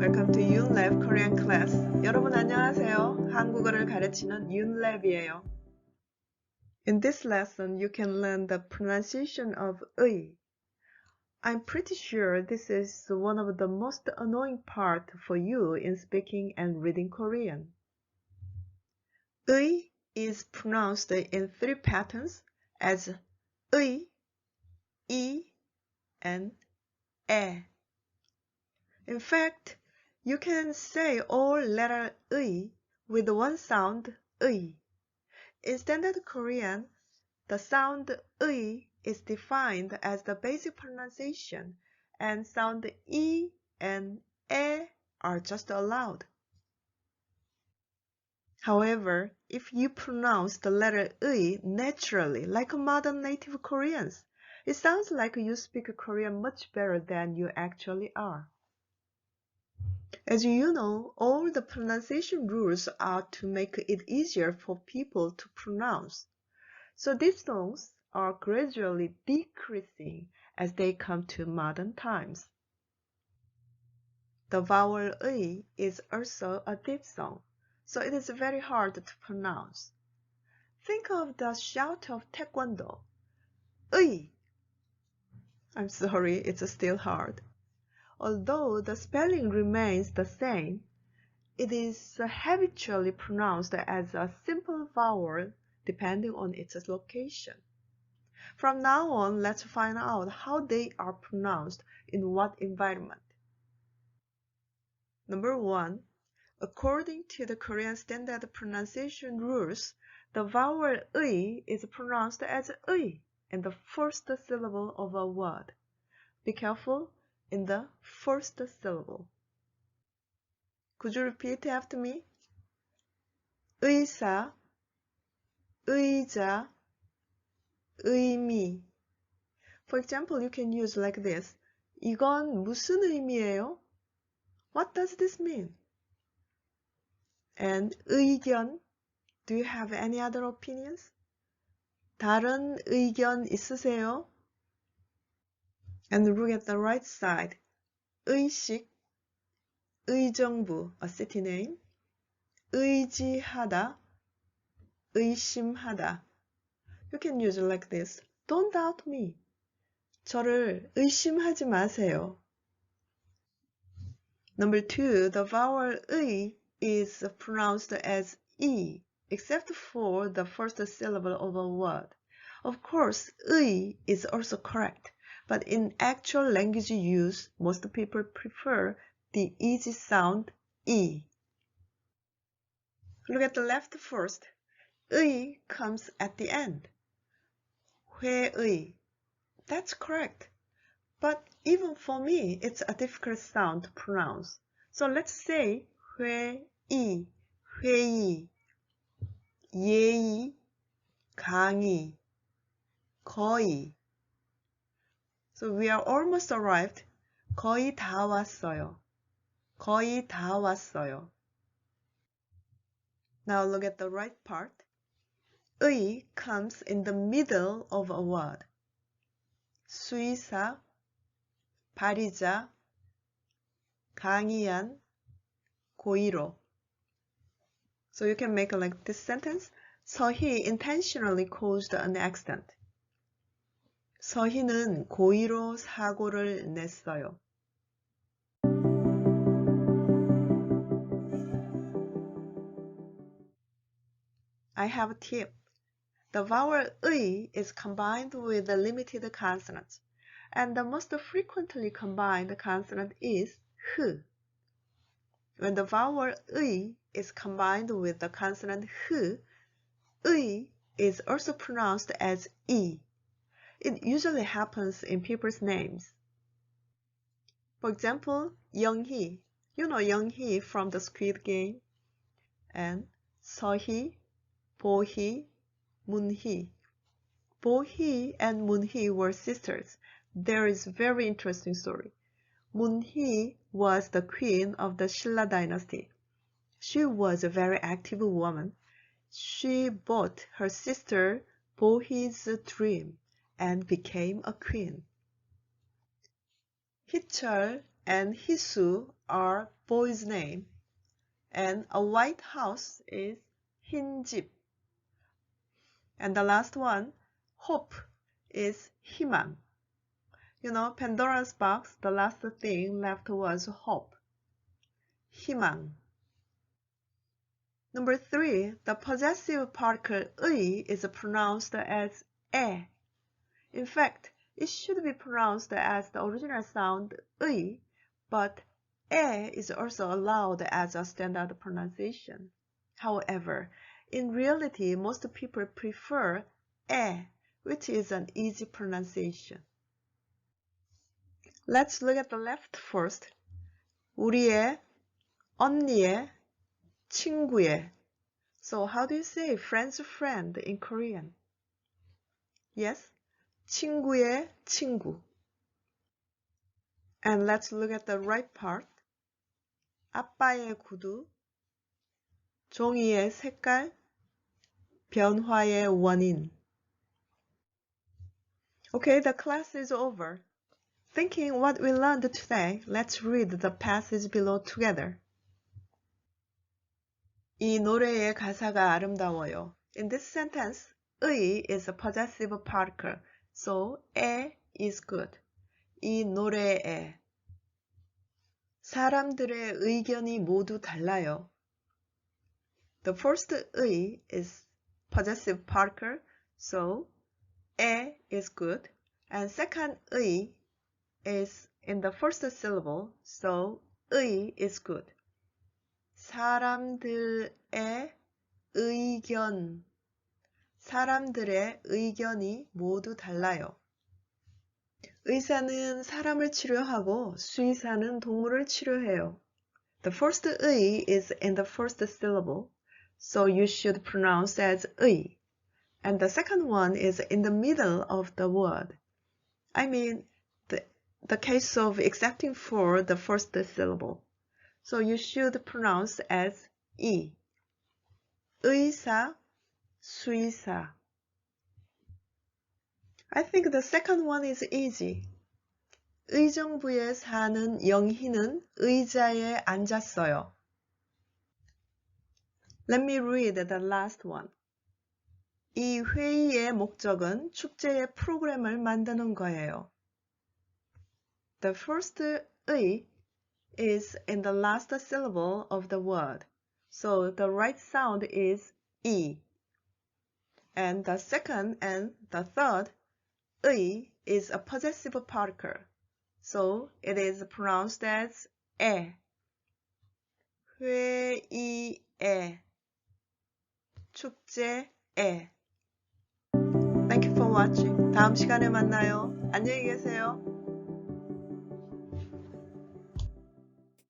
Welcome to Yunlab Korean class. 여러분 안녕하세요. 한국어를 가르치는 Yunlab이에요. In this lesson, you can learn the pronunciation of 의. I'm pretty sure this is one of the most annoying part for you in speaking and reading Korean. 의 is pronounced in three patterns as 의, 이, and 에. In fact, you can say all letter 의 with one sound 의. In standard Korean, the sound 의 is defined as the basic pronunciation, and sound 이 and 에 are just allowed. However, if you pronounce the letter 의 naturally, like modern native Koreans, it sounds like you speak Korean much better than you actually are. As you know, all the pronunciation rules are to make it easier for people to pronounce. So these songs are gradually decreasing as they come to modern times. The vowel 의 is also a diphthong, so it is very hard to pronounce. Think of the shout of Taekwondo. 의. I'm sorry, it's still hard. Although the spelling remains the same, it is habitually pronounced as a simple vowel depending on its location. From now on, let's find out how they are pronounced in what environment. Number 1. According to the Korean standard pronunciation rules, the vowel 의 is pronounced as 의 in the first syllable of a word. Be careful in the first syllable. Could you repeat after me? 의사, 의자, 의미. For example, you can use like this. 이건 무슨 의미예요? What does this mean? And 의견. Do you have any other opinions? 다른 의견 있으세요? And look at the right side. 의식, 의정부, a city name. 의지하다, 의심하다. You can use it like this. Don't doubt me. 저를 의심하지 마세요. Number 2, the vowel 의 is pronounced as 이, except for the first syllable of a word. Of course, 의 is also correct, but in actual language use, most people prefer the easy sound 이. Look at the left first. 의 comes at the end. 회의. That's correct. But even for me, it's a difficult sound to pronounce. So let's say 회의, 회의, 예의, 강의, 거의. So we are almost arrived. 거의 다 왔어요. 거의 다 왔어요. Now look at the right part. 의 comes in the middle of a word. 수의사, 발의자, 강의한, 고의로. So you can make like this sentence. 서희 intentionally caused an accident. 서희는 고의로 사고를 냈어요. I have a tip. The vowel 의 is combined with the limited consonants, and the most frequently combined consonant is h. When the vowel 의 is combined with the consonant h, 의 is also pronounced as 이. It usually happens in people's names. For example, 영희. You know 영희 from the Squid Game. And 서희, 보희, 문희. 보희 and 문희 were sisters. There is a very interesting story. 문희 was the queen of the Shilla dynasty. She was a very active woman. She bought her sister 보희's dream and became a queen. 희철 and 희수 are boy's name. And a white house is 흰 집. And the last one, hope, is 희망. You know, Pandora's box, the last thing left was hope. 희망. Number 3, the possessive particle 의 is pronounced as 에. In fact, it should be pronounced as the original sound 의, but 에 is also allowed as a standard pronunciation. However, in reality, most people prefer 에, which is an easy pronunciation. Let's look at the left first. 우리의, 언니의, 친구의. So how do you say friend's friend in Korean? Yes, 친구의 친구. And let's look at the right part. 아빠의 구두, 종이의 색깔, 변화의 원인. Okay, the class is over. Thinking what we learned today, let's read the passage below together. 이 노래의 가사가 아름다워요. In this sentence, 의 is a possessive particle, so 에 is good. 이 노래에 사람들의 의견이 모두 달라요. The first 의 is possessive particle, so 에 is good. And second 의 is in the first syllable, so 의 is good. 사람들의 의견. 사람들의 의견이 모두 달라요. 의사는 사람을 치료하고 수의사는 동물을 치료해요. The first 의 is in the first syllable, so you should pronounce as 의. And the second one is in the middle of the word. I mean, the case of excepting for the first syllable. So you should pronounce as 이. 의사, 수의사. I think the second one is easy. 의정부에 사는 영희는 의자에 앉았어요. Let me read the last one. 이 회의의 목적은 축제의 프로그램을 만드는 거예요. The first 의 is in the last syllable of the word, so the right sound is 이. And the second and the third 의 is a possessive particle, so it is pronounced as 에. 회의에, 축제에. Thank you for watching. 다음 시간에 만나요. 안녕히 계세요.